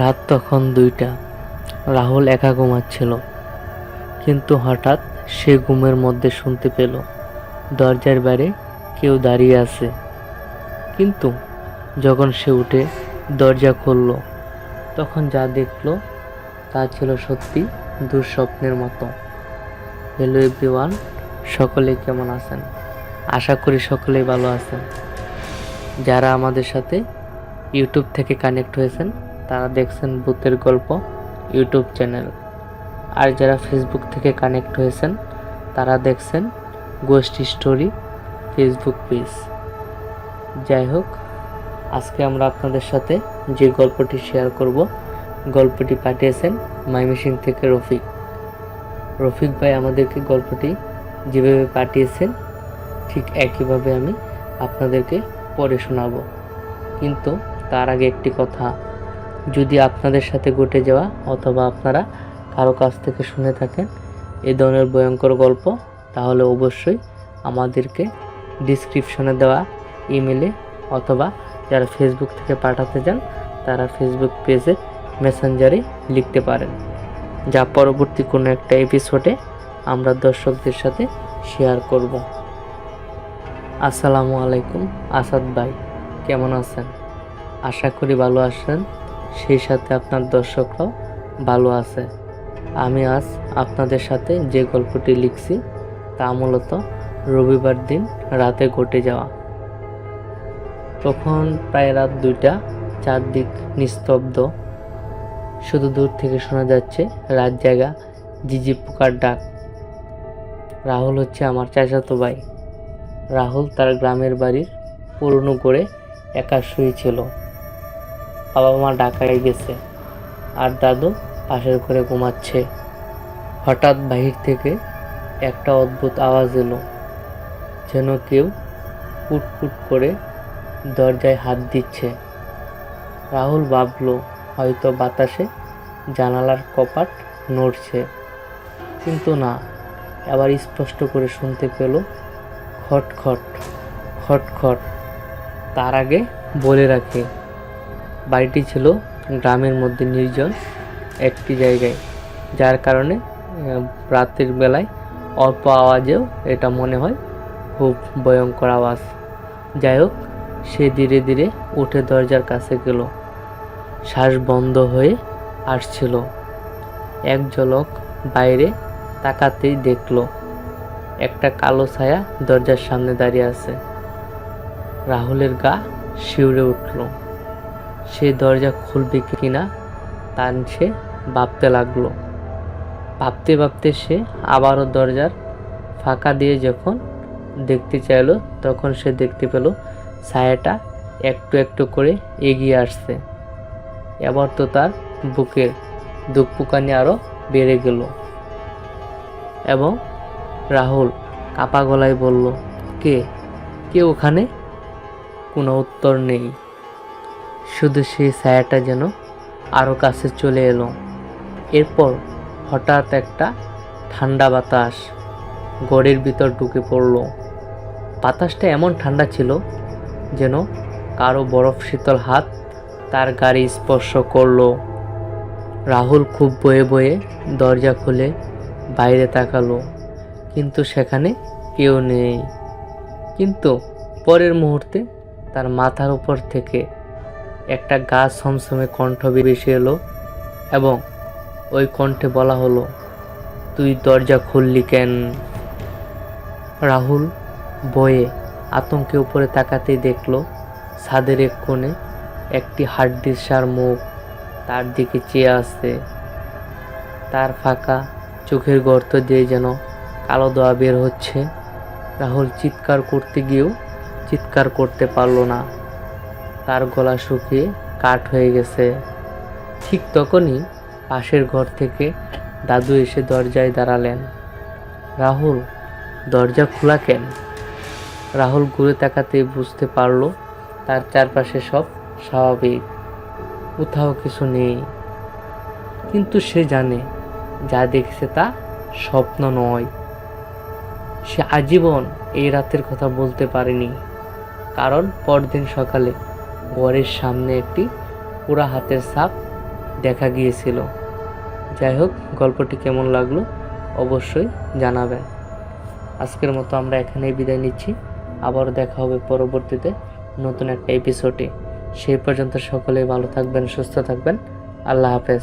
রাত তখন 2টা। রাহুল একা ঘুমাচ্ছিল, কিন্তু হঠাৎ সে ঘুমের মধ্যে শুনতে পেল দরজার বাইরে কেউ দাঁড়িয়ে আছে। কিন্তু যখন সে উঠে দরজা খুলল, তখন যা দেখল তা ছিল সত্যি দুঃস্বপ্নের মতো। হ্যালো এভরিওয়ান, সকলে কেমন আছেন? আশা করি সকলেই ভালো আছেন। যারা আমাদের সাথে ইউটিউব থেকে কানেক্ট হয়েছেন তারা দেখছেন ভূতের গল্প ইউটিউব চ্যানেল, আর যারা ফেসবুক থেকে কানেক্ট হয়েছেন তারা দেখছেন গোস্ট স্টোরি ফেসবুক পেজ। যাই হোক, আজকে আমরা আপনাদের সাথে যে গল্পটি শেয়ার করব, গল্পটি পাঠিয়েছেন ময়মনসিংহ থেকে রফিক ভাই আমাদেরকে গল্পটি যেভাবে পাঠিয়েছেন ঠিক একইভাবে আমি আপনাদেরকে পড়ে শোনাবো। কিন্তু তার আগে একটি কথা, যদি আপনাদের সাথে ঘটে যাওয়া অথবা আপনারা কারো কাছ থেকে শুনে থাকেন এই ধরনের ভয়ঙ্কর গল্প, তাহলে অবশ্যই আমাদেরকে ডিসক্রিপশনে দেওয়া ইমেলে অথবা যারা ফেসবুক থেকে পাঠাতে চান তারা ফেসবুক পেজে মেসেঞ্জারে লিখতে পারেন, যা পরবর্তী কোনো একটা এপিসোডে আমরা দর্শকদের সাথে শেয়ার করব। আসসালামু আলাইকুম আসাদ ভাই, কেমন আছেন? আশা করি ভালো আছেন, সেই সাথে আপনার দর্শকরাও ভালো আছে। আমি আজ আপনাদের সাথে যে গল্পটি লিখছি তা মূলত রবিবার দিন রাতে ঘটে যাওয়া। তখন প্রায় রাত 2টা, চারদিক নিস্তব্ধ, শুধু দূর থেকে শোনা যাচ্ছে রাত জাগা ঝিঝি পোকার ডাক। রাহুল হচ্ছে আমার চাচাতো ভাই। রাহুল তার গ্রামের বাড়ির পুরনো ঘরে একা শুয়েছিল। বাবা মা ঢাকায় গেছে আর দাদু পাশের ঘরে ঘুমাচ্ছে। হঠাৎ বাহির থেকে একটা অদ্ভুত আওয়াজ এলো, যেন কেউ পুটপুট করে দরজায় হাত দিচ্ছে। রাহুল ভাবল হয়তো বাতাসে জানালার কপাট নড়ছে, কিন্তু না, আবার স্পষ্ট করে শুনতে পেল খটখট খটখট। তার আগে বলে রাখে, বাড়িটি ছিল গ্রামের মধ্যে নির্জন একটি জায়গায়, যার কারণে রাতের বেলায় অল্প আওয়াজেও এটা মনে হয় খুব ভয়ঙ্কর আওয়াজ। যাই হোক, সে ধীরে ধীরে উঠে দরজার কাছে গেল। শ্বাস বন্ধ হয়ে আসছিল। এক ঝলক বাইরে তাকাতেই দেখল একটা কালো ছায়া দরজার সামনে দাঁড়িয়ে আছে। রাহুলের গা শিউরে উঠল। সে দরজা খুলবে কিনা তা সে ভাবতে লাগলো। ভাবতে ভাবতে সে আবারও দরজার ফাঁকা দিয়ে যখন দেখতে চাইল, তখন সে দেখতে পেল ছায়াটা একটু একটু করে এগিয়ে আসছে। এবার তো তার বুকের ধুকপুকানি আরো বেড়ে গেল এবং রাহুল কাপা গলায় বলল, কে কে ওখানে? কোনো উত্তর নেই, শুধু সেই ছায়াটা যেন আরো কাছে চলে এলো। এরপর হঠাৎ একটা ঠান্ডা বাতাস ঘরের ভিতর ঢুকে পড়ল। বাতাসটা এমন ঠান্ডা ছিল যেন কারো বরফ শীতল হাত তার গাড়ি স্পর্শ করলো। রাহুল খুব বয়ে বয়ে দরজা খুলে বাইরে তাকালো, কিন্তু সেখানে কেউ নেই। কিন্তু পরের মুহূর্তে তার মাথার উপর থেকে একটা গা ছমছমে কণ্ঠ ভেসে এলো এবং ওই কণ্ঠে বলা হলো, তুই দরজা খুললি কেন? রাহুল ভয়ে আতঙ্কে উপরে তাকাতেই দেখল ছাদের এক কোণে একটি হাড্ডিসার মুখ তার দিকে চেয়ে আসছে। তার ফাঁকা চোখের গর্ত দিয়ে যেন কালো ধোঁয়া বের হচ্ছে। রাহুল চিৎকার করতে গিয়েও চিৎকার করতে পারল না, তার গলা শুকিয়ে কাঠ হয়ে গেছে। ঠিক তখনই পাশের ঘর থেকে দাদু এসে দরজায় দাঁড়ালেন। রাহুল, দরজা খোলা কেন? রাহুল ঘুরে তাকাতেই বুঝতে পারল তার চারপাশে সব স্বাভাবিক, কোথাও কিছু নেই। কিন্তু সে জানে যা দেখছে তা স্বপ্ন নয়। সে আজীবন এই রাতের কথা বলতে পারেনি, কারণ পরদিন সকালে ঘরের সামনে একটি পোড়া হাতের ছাপ দেখা গিয়েছিল। যাই হোক, গল্পটি কেমন লাগলো অবশ্যই জানাবেন। আজকের মতো আমরা এখানেই বিদায় নিচ্ছি। আবারও দেখা হবে পরবর্তীতে নতুন একটা এপিসোডে। সেই পর্যন্ত সকলেই ভালো থাকবেন, সুস্থ থাকবেন। আল্লাহ হাফেজ।